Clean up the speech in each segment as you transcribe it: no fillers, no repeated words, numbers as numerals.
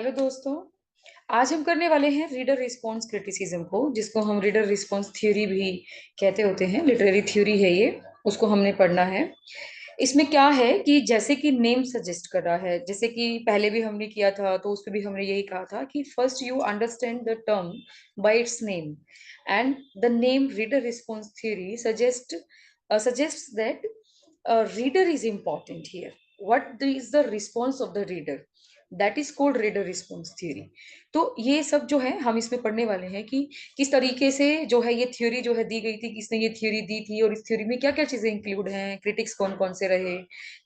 Hello दोस्तों। आज हम करने वाले हैं रीडर रिस्पॉन्स क्रिटिसिज्म को, जिसको हम रीडर रिस्पॉन्स थ्योरी भी कहते होते हैं। लिटरेरी थ्योरी है ये, उसको हमने पढ़ना है। इसमें क्या है कि जैसे कि नेम सजेस्ट कर रहा है, जैसे कि पहले भी हमने किया था तो उस पे भी हमने यही कहा था कि first you understand the term by it's name and the name reader response theory suggests that a reader is important here. What is the response of the reader? That is called reader response theory. तो ये सब जो है हम इसमें पढ़ने वाले हैं कि किस तरीके से जो है ये थ्योरी जो है दी गई थी, किसने ये थ्योरी दी थी और इस थ्योरी में क्या क्या चीजें इंक्लूड हैं, क्रिटिक्स कौन कौन से रहे,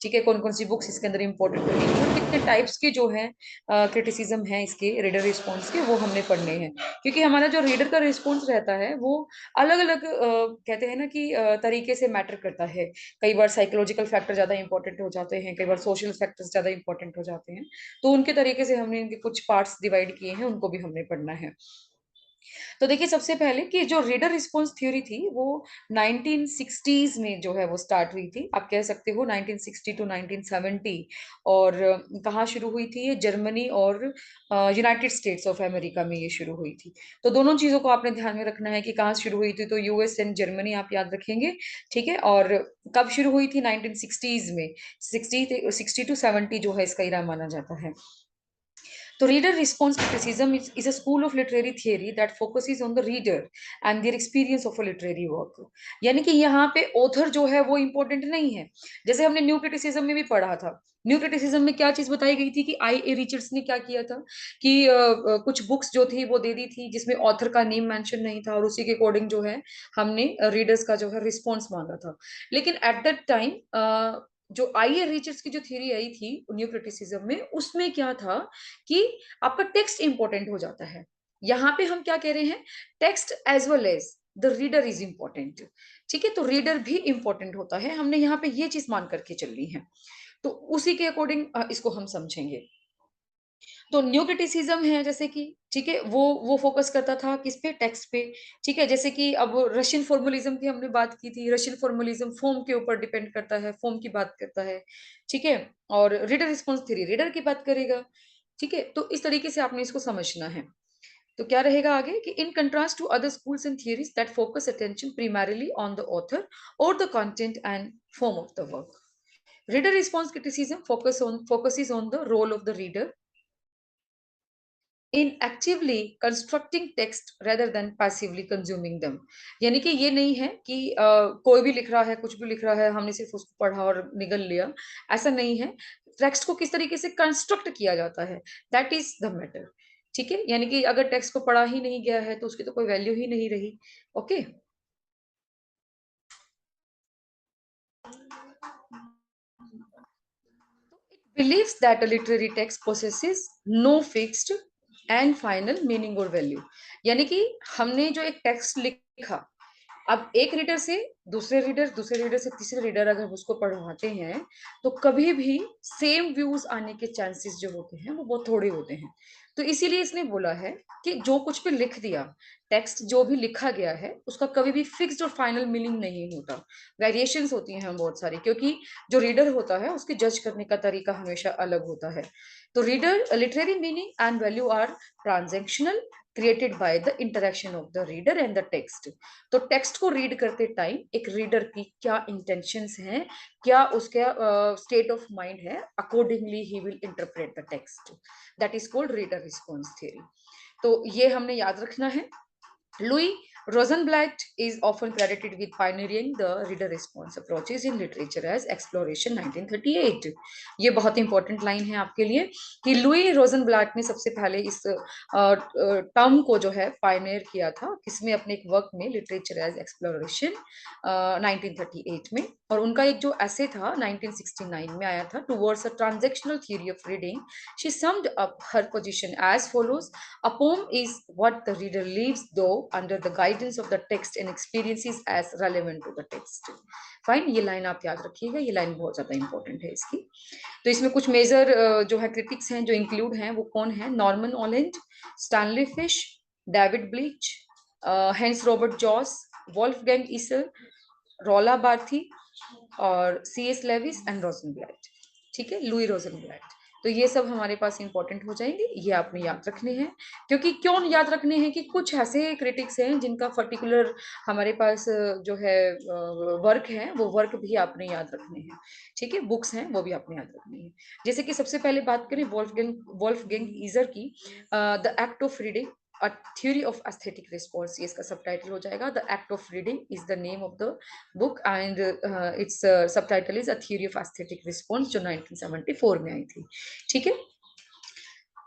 ठीक है, कौन कौन सी बुक्स इसके अंदर इंपॉर्टेंट रही और कितने टाइप्स के जो है क्रिटिसिज्म है इसके रीडर रिस्पॉन्स के, वो हमने पढ़ने हैं। क्योंकि हमारा जो रीडर का रिस्पॉन्स रहता है वो अलग अलग कहते हैं ना कि तरीके से मैटर करता है। कई बार साइकोलॉजिकल फैक्टर ज्यादा इंपॉर्टेंट हो जाते हैं, कई बार सोशल फैक्टर्स ज्यादा इंपॉर्टेंट हो जाते हैं। तो उनके तरीके से हमने इनके कुछ पार्ट्स डिवाइड किए हैं, उनको भी हमने पढ़ना है। तो देखिए, सबसे पहले कि जो रीडर रिस्पॉन्स थ्योरी थी वो 1960s में जो है वो स्टार्ट हुई थी। आप कह सकते हो 1960 टू 1970। और कहाँ शुरू हुई थी ये? जर्मनी और यूनाइटेड स्टेट्स ऑफ अमेरिका में ये शुरू हुई थी। तो दोनों चीजों को आपने ध्यान में रखना है कि कहाँ शुरू हुई थी, तो यूएस एंड जर्मनी आप याद रखेंगे। ठीक है, और कब शुरू हुई थी? 1960s में। 60 टू 70 जो है इसका इरा माना जाता है। So reader response criticism is a school of literary theory that focuses on the reader and their experience of a literary work. यानी कि यहाँ पे ऑथर जो है वो इम्पोर्टेंट नहीं है। जैसे हमने न्यू क्रिटिसिज्म में भी पढ़ा था। न्यू क्रिटिसिज्म में क्या चीज बताई गई थी कि आई ए रिचर्ड्स ने क्या किया था कि कुछ बुक्स जो थी वो दे दी थी जिसमें ऑथर का नेम मेंशन नहीं था, और उसी के अकॉर्डिंग जो है हमने रीडर्स का जो है रिस्पॉन्स मांगा था। लेकिन एट दैट टाइम जो आई ए रिचर्ड्स की जो थ्योरी आई थी न्यू क्रिटिसिज्म में, उसमें क्या था कि आपका टेक्स्ट इंपॉर्टेंट हो जाता है। यहाँ पे हम क्या कह रहे हैं? Text as well as the reader is important. ठीक है, तो रीडर भी इंपॉर्टेंट होता है, हमने यहाँ पे ये चीज मान करके चलनी है। तो उसी के अकॉर्डिंग इसको हम समझेंगे। तो न्यू क्रिटिसिज्म है जैसे कि, ठीक है, वो फोकस करता था किस पे? टेक्स्ट पे। ठीक है, जैसे कि अब रशियन फॉर्मुलिज्म की हमने बात की थी। रशियन फॉर्मुलिज्म फॉर्म के ऊपर डिपेंड करता है, फॉर्म की बात करता है। ठीक है, और रीडर रिस्पॉन्स थ्योरी रीडर की बात करेगा। ठीक है, तो इस तरीके से आपने इसको समझना है। तो क्या रहेगा आगे कि in contrast to other schools and theories that focus attention primarily on the author और the content and form of the work, reader response criticism focuses on the role of the reader in actively constructing text rather than passively consuming them। यानी कि ये नहीं है कि कोई भी लिख रहा है, कुछ भी लिख रहा है, हमने सिर्फ उसको पढ़ा और निगल लिया। ऐसा नहीं है। टेक्स्ट को किस तरीके से कंस्ट्रक्ट किया जाता है, दैट इज द मैटर। ठीक है, यानी कि अगर टेक्स्ट को पढ़ा ही नहीं गया है तो उसकी तो कोई वैल्यू ही नहीं रही। Okay. believes that a literary text possesses no fixed and final meaning or value। यानी कि हमने जो एक टेक्स्ट लिखा, अब एक रीडर से दूसरे रीडर, दूसरे रीडर से तीसरे रीडर अगर उसको पढ़वाते हैं तो कभी भी सेम व्यूज आने के चांसेस जो होते हैं वो बहुत थोड़े होते हैं। तो इसीलिए इसने बोला है कि जो कुछ भी लिख दिया, टेक्स्ट जो भी लिखा गया है उसका कभी भी फिक्स्ड और फाइनल मीनिंग नहीं होता। वेरिएशंस होती हैं बहुत सारी, क्योंकि जो रीडर होता है उसके जज करने का तरीका हमेशा अलग होता है। तो reader literary meaning and value are transactional, created by the interaction of the reader and the text. तो टेक्स्ट को रीड करते टाइम एक रीडर की क्या इंटेंशंस हैं, क्या उसका स्टेट ऑफ माइंड है, अकॉर्डिंगली ही will interpret the text. That is called reader response theory. तो ये हमने याद रखना है। Louis Rosenblatt is often credited with pioneering the reader response approaches in literature as Exploration 1938। ये बहुत इंपॉर्टेंट लाइन है आपके लिए कि लुई रोजनब्लैट ने सबसे पहले इस टर्म को जो है पायनियर किया था, किसमें? अपने एक वर्क में, लिटरेचर एज एक्सप्लोरेशन 1938 में। और उनका एक जो ऐसे था 1969 में आया था, towards a transactional theory of reading, she summed up her position as follows: a poem is what the reader leaves, though under the guidance of the text and experiences as relevant to the text। Fine, ये line आप याद रखिएगा, ये line बहुत ज्यादा important है इसकी। तो इसमें कुछ मेजर जो है क्रिटिक्स हैं जो इंक्लूड हैं, वो कौन है? Norman Holland, Stanley Fish, David Bleich, Hans Robert Jauss, Wolfgang Iser, रोला बार्थी और C S Lewis and Rosenblatt. ठीक है, लुई रोजनब्लैट। तो ये सब हमारे पास इंपॉर्टेंट हो जाएंगे, ये आपने याद रखने हैं। क्योंकि क्यों याद रखने हैं कि कुछ ऐसे क्रिटिक्स हैं जिनका पर्टिकुलर हमारे पास जो है वर्क है, वो वर्क भी आपने याद रखने हैं। ठीक है, बुक्स हैं वो भी आपने याद रखनी है। जैसे कि सबसे पहले बात करें वोल्फगैंग ईजर की, the act of reading a theory of aesthetic response, ये इसका सबटाइटल हो जाएगा। The act of reading is the name of the book and it's subtitle is a theory of aesthetic response, जो 1974 में आई थी। ठीक है,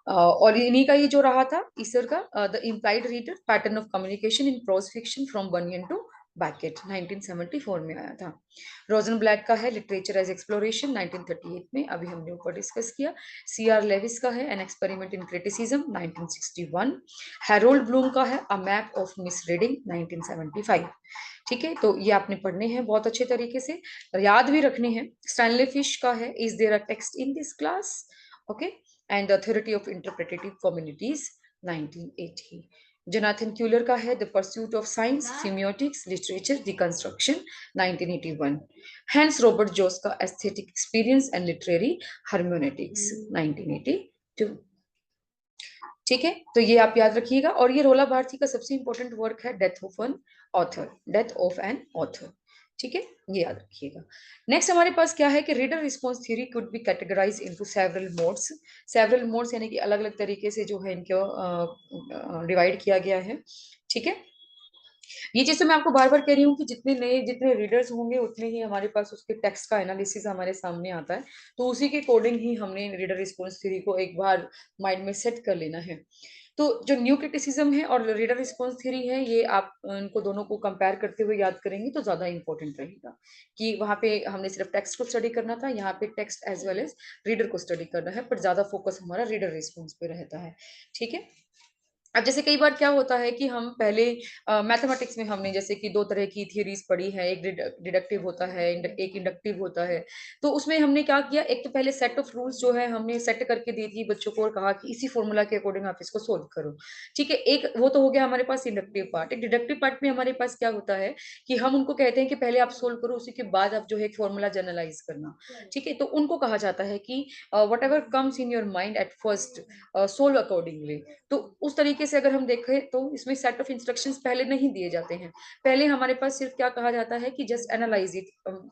और इन्हीं का ये जो रहा था ईसर का, the implied reader pattern of communication in prose fiction from Bunyan to Beckett, 1974 में आया था। रोजन ब्लैक का है लिटरेचर एज एक्सप्लोरेशन, 1938 में, अभी हमने ऊपर डिस्कस किया। सी आर लेविस का है an experiment in criticism, 1961। Harold Bloom का है अ मैप ऑफ मिसरीडिंग, 1975। ठीक है, तो ये आपने पढ़ने हैं बहुत अच्छे तरीके से, याद भी रखने हैं। स्टैनले फिश का है is there a text in this class, okay, and the theory of interpretive communities, 1980। Jonathan Culler का है the pursuit of science, semiotics, literature, deconstruction, 1981। Hans Robert Jauss का aesthetic experience and literary hermeneutics, 1982। ठीक है, तो ये आप याद रखिएगा। और ये रोला भारती का सबसे इंपॉर्टेंट वर्क है death of an author, death of an author. ठीक है, ये याद रखिएगा। नेक्स्ट हमारे पास क्या है कि reader response theory could be categorize into several modes. Several modes यानी कि अलग अलग तरीके से जो है इनको डिवाइड किया गया है। ठीक है, ये चीज तो मैं आपको बार बार कह रही हूँ कि जितने रीडर्स होंगे उतने ही हमारे पास उसके टेक्स्ट का एनालिसिस हमारे सामने आता है। तो उसी के अकॉर्डिंग ही हमने रीडर रिस्पॉन्स थ्योरी को एक बार माइंड में सेट कर लेना है। तो जो न्यू क्रिटिसिज्म है और रीडर रिस्पॉन्स थ्योरी है, ये आप इनको दोनों को कंपेयर करते हुए याद करेंगे तो ज्यादा इंपॉर्टेंट रहेगा। कि वहां पे हमने सिर्फ टेक्स्ट को स्टडी करना था, यहाँ पे text as well as reader को स्टडी करना है, पर ज्यादा फोकस हमारा रीडर रिस्पॉन्स पे रहता है। ठीक है, अब जैसे कई बार क्या होता है कि हम पहले मैथमेटिक्स में हमने जैसे कि दो तरह की थियरीज पढ़ी है, एक डिडक्टिव होता है, एक इंडक्टिव होता है। तो उसमें हमने क्या किया, एक तो पहले सेट ऑफ रूल्स जो है हमने सेट करके दे दी बच्चों को और कहा कि इसी फॉर्मूला के अकॉर्डिंग आप इसको सोल्व करो। ठीक है, एक वो तो हो गया हमारे पास इंडक्टिव पार्ट। एक डिडक्टिव पार्ट में हमारे पास क्या होता है कि हम उनको कहते हैं कि पहले आप सोल्व करो, उसी के बाद आप जो है फॉर्मूला जनरलाइज करना। ठीक है, तो उनको कहा जाता है कि what ever comes in your mind at first, solve accordingly. तो उस तरीके से अगर हम देखें तो इसमें सेट ऑफ इंस्ट्रक्शंस पहले नहीं दिए जाते हैं। पहले हमारे पास सिर्फ क्या कहा जाता है कि just analyse it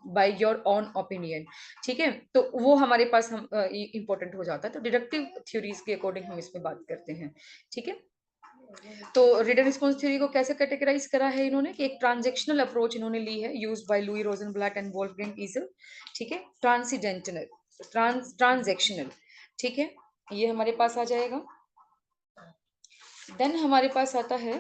by your on opinion. ठीक है, तो वो हमारे पास हम इंपॉर्टेंट हो जाता है। तो डिडक्टिव थ्योरीज के अकॉर्डिंग हम इसमें बात करते हैं। ठीक है, तो रीडर रिस्पॉन्स थ्योरी को कैसे कैटेगराइज करा है इन्होंने कि एक ट्रांजेक्शनल अप्रोच इन्होंने ली है, used by Louise Rosenblatt and Wolfgang Iser. ठीक है, ट्रांसीडेंटल, ट्रांजेक्शनल। ठीक है, ये हमारे पास आ जाएगा। देन हमारे पास आता है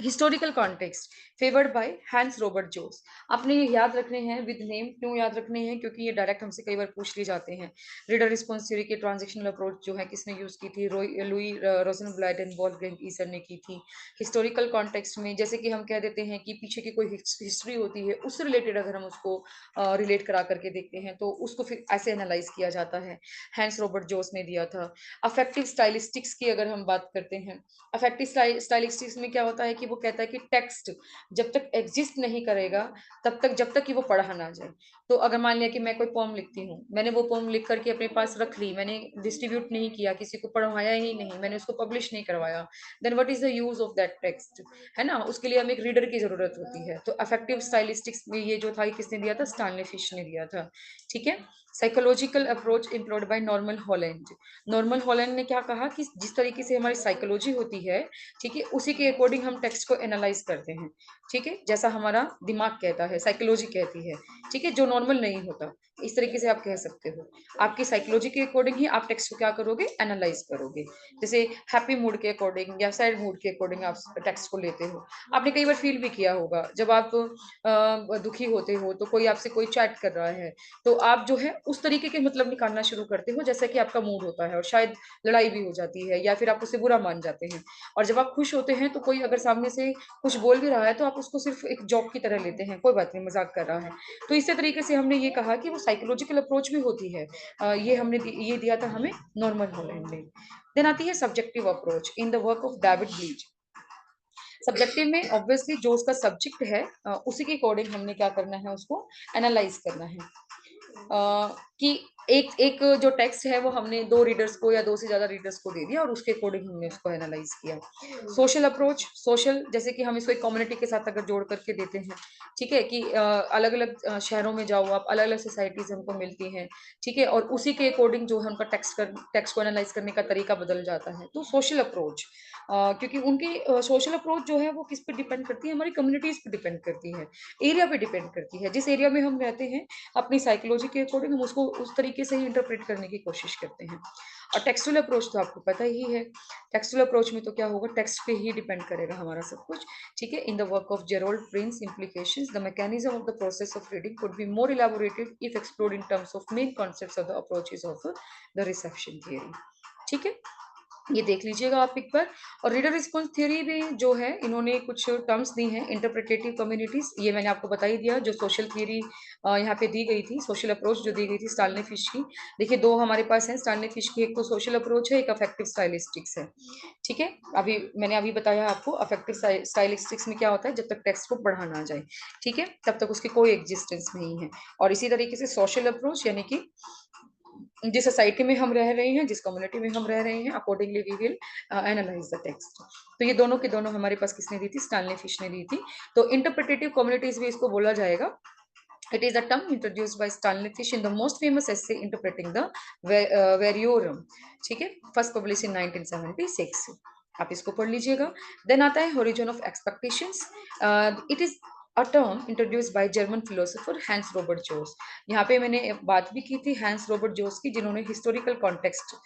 historical context favoured by Hans Robert Jauss. आपने ये याद रखने हैं विद नेम, क्यों याद रखने हैं, क्योंकि ये डायरेक्ट हमसे कई बार पूछ लिए जाते हैं। रीडर रिस्पॉन्स थ्योरी के ट्रांजेक्शनल अप्रोच जो है किसने यूज की थी, Louis Rosenblatt and Wolfgang Isar ने की थी। हिस्टोरिकल कॉन्टेक्स्ट में जैसे कि हम कह देते हैं कि पीछे की कोई हिस्ट्री होती है, उससे रिलेटेड अगर हम उसको रिलेट करा करके देखते हैं तो उसको फिर ऐसे एनालाइज किया जाता है। हैंस रॉबर्ट जोस ने दिया था। अफेक्टिव स्टाइलिस्टिक्स की अगर हम बात करते हैं, अफेक्टिव स्टाइलिस्टिक्स में क्या होता है कि वो कहता है कि टेक्स्ट जब तक एग्जिस्ट नहीं करेगा तब तक, जब तक कि वो पढ़ा ना जाए। तो अगर मान लिया कि मैं कोई पोम लिखती हूँ, मैंने वो पोम लिख करके अपने पास रख ली, मैंने डिस्ट्रीब्यूट नहीं किया, किसी को पढ़वाया ही नहीं, मैंने उसको पब्लिश नहीं करवाया, then what is the use of that text, है ना। उसके लिए हमें एक रीडर की जरूरत होती है। तो अफेक्टिव स्टाइलिस्टिक्स में ये जो था किसने दिया था, स्टैनले फिश ने दिया था। ठीक है, psychological approach employed bye Norman Holland. Norman Holland ने क्या कहा कि जिस तरीके से हमारी साइकोलॉजी होती है, ठीक है, उसी के अकॉर्डिंग हम टेक्स्ट को एनालाइज करते हैं। ठीक है, जैसा हमारा दिमाग कहता है, साइकोलॉजी कहती है। ठीक है, जो नॉर्मल नहीं होता, इस तरीके से आप कह सकते हो। आपकी साइकोलॉजी के अकॉर्डिंग ही आप टेक्स्ट को क्या करोगे, एनालाइज करोगे। जैसे हैप्पी मूड के अकॉर्डिंग या सैड मूड के अकॉर्डिंग आप टेक्स्ट को लेते हो। आपने कई बार फील भी किया होगा, जब आप दुखी होते हो तो कोई आपसे कोई चैट कर रहा है, तो आप जो है उस तरीके के मतलब निकालना शुरू करते हो जैसा कि आपका मूड होता है, और शायद लड़ाई भी हो जाती है या फिर आप उससे बुरा मान जाते हैं। और जब आप खुश होते हैं तो कोई अगर सामने से कुछ बोल भी रहा है तो आप उसको सिर्फ एक जॉक की तरह लेते हैं, कोई बात नहीं, मजाक कर रहा है। तो इसी तरीके से हमने ये कहा कि वो साइकोलॉजिकल अप्रोच भी होती है। ये ये दिया था हमें नॉर्मन हॉलैंड ने। देन आती है subjective approach in the work of David bleach. Subjective में ऑब्वियसली जो उसका सब्जेक्ट है, उसी के अकॉर्डिंग हमने क्या करना है, उसको एनालाइज करना है। कि एक एक जो टेक्स्ट है वो हमने 2 रीडर्स को या 2 से ज़्यादा रीडर्स को दे दिया और उसके अकॉर्डिंग हमने उसको एनालाइज़ किया। सोशल अप्रोच, सोशल जैसे कि हम इसको एक कम्युनिटी के साथ अगर जोड़ करके देते हैं, ठीक है? कि अलग-अलग शहरों में जाओ आप, अलग-अलग सोसाइटीज़ हमको मिलती हैं, ठीक है? और उसी के अकॉर्डिंग जो है उनका टेक्स्ट को एनालाइज़ करने का तरीका बदल जाता है। तो सोशल अप्रोच क्योंकि उनकी सोशल अप्रोच जो है वो किस पे डिपेंड करती है, हमारी कम्युनिटीज़ पे डिपेंड करती है, एरिया पे डिपेंड करती है। जिस एरिया में हम रहते हैं, अपनी साइकोलॉजी के अकॉर्डिंग हम उसको उस तरीके से ही इंटरप्रेट करने की कोशिश करते हैं। और टेक्सचुअल अप्रोच तो आपको पता ही है। टेक्सचुअल अप्रोच में तो क्या होगा, टेक्स्ट पे ही डिपेंड करेगा हमारा सब कुछ, ठीक है? In the work of Jerold Prince implications, the mechanism of the process of reading could be more elaborated if explored in terms of main concepts of the approaches of the reception theory. ठीक है? ये देख लीजिएगा आप एक बार। और reader response theory में जो है इन्होंने कुछ टर्म्स दी हैं, इंटरप्रिटेटिव कम्युनिटीज, ये मैंने आपको बता ही दिया। जो सोशल थ्योरी यहाँ पे दी गई थी, सोशल अप्रोच जो दी गई थी स्टानले फिश की, देखिए दो हमारे पास है स्टानले फिश की, एक तो सोशल अप्रोच है, एक अफेक्टिव स्टाइलिस्टिक्स है, ठीक है? मैंने अभी बताया आपको अफेक्टिव स्टाइलिस्टिक्स में क्या होता है, जब तक टेक्स्ट को पढ़ा ना जाए, ठीक है, तब तक उसकी कोई एग्जिस्टेंस नहीं है। और इसी तरीके से सोशल अप्रोच यानी कि जिस सोसाइटी में हम रह रहे हैं, जिस कम्युनिटी में हम रह रहे हैं, accordingly we will analyse the text. तो ये दोनों के दोनों हमारे पास किसने दी थी? स्टैनली फिश ने दी थी। तो इंटरप्रिटेटिव कम्युनिटीज़ भी इसको बोला जाएगा। It is a term introduced by Stanley Fish in the most famous essay interpreting the Variorum, ठीक है? First publish in 1976। आप इसको पढ़ लीजिएगा। देन आता है horizon of expectations. It is a term introduced by German philosopher Hans Robert Jauss. यहाँ पे मैंने बात भी की थी हैंस रॉबर्ट जोस की, जिन्होंने हिस्टोरिकल कॉन्टेक्स्ट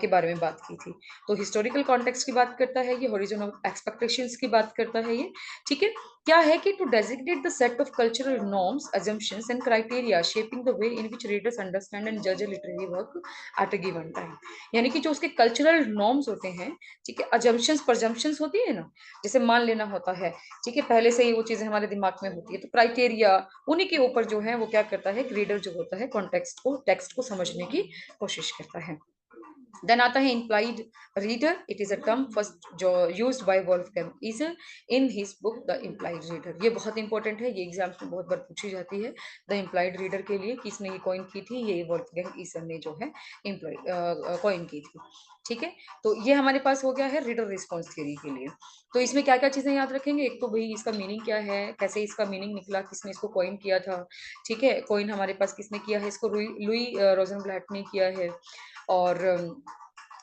के बारे में बात की थी। तो हिस्टोरिकल कॉन्टेक्स्ट की बात करता है ये, होरिजन ऑफ एक्सपेक्टेशंस की बात करता है ये, ठीक है? क्या है कि to designate the set of cultural norms, assumptions and criteria shaping the way in which readers understand and judge a literary work at a given time। यानी कि जो उसके कल्चरल नॉर्म्स होते हैं, ठीक है, अजम्पशंस प्रजम्पशंस होती है ना, जैसे मान लेना होता है, ठीक है, पहले से ही वो चीजें हमारे दिमाग में होती है, तो क्राइटेरिया उन्हीं के ऊपर जो है वो क्या करता है, रीडर जो होता है कॉन्टेक्स्ट को, टेक्स्ट को समझने की कोशिश करता है। देन आता है implied reader। It is a term first जो used by Wolfgang Iser in his book the implied reader। ये बहुत इंपॉर्टेंट है, ये एग्जाम्स में बहुत बार पूछी जाती है। द implied reader के लिए किसने ये कॉइन की थी? ये वोल्फगैंग ईजर ने जो है कॉइन की थी, ठीक है? तो ये हमारे पास हो गया है रीडर रिस्पॉन्स थ्योरी के लिए। तो इसमें क्या क्या चीजें याद रखेंगे? एक तो भाई इसका मीनिंग क्या है, कैसे इसका मीनिंग निकला, किसने इसको कॉइन किया था, ठीक है? कॉइन हमारे पास किसने किया है इसको? लुई रोजनब्लैट ने किया है। और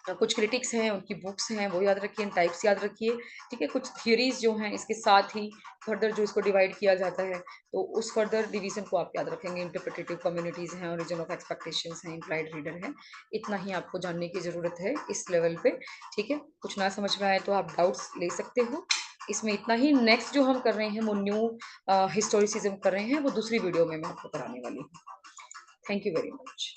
कुछ क्रिटिक्स हैं, उनकी बुक्स हैं, वो याद रखिए, टाइप्स याद रखिए, ठीक है? कुछ थ्योरीज जो हैं इसके साथ ही फर्दर जो इसको डिवाइड किया जाता है, तो उस फर्दर डिवीजन को आप याद रखेंगे। इंटरप्रिटेटिव कम्युनिटीज हैं, ओरिजिन ऑफ एक्सपेक्टेशंस हैं, इम्प्लाइड रीडर है। इतना ही आपको जानने की जरूरत है इस लेवल पे, ठीक है? कुछ ना समझ में आए तो आप डाउट्स ले सकते हो। इसमें इतना ही। नेक्स्ट जो हम कर रहे हैं वो न्यू हिस्टोरिसिज्म कर रहे हैं, वो दूसरी वीडियो में मैं आपको कराने वाली हूँ। Thank you very much.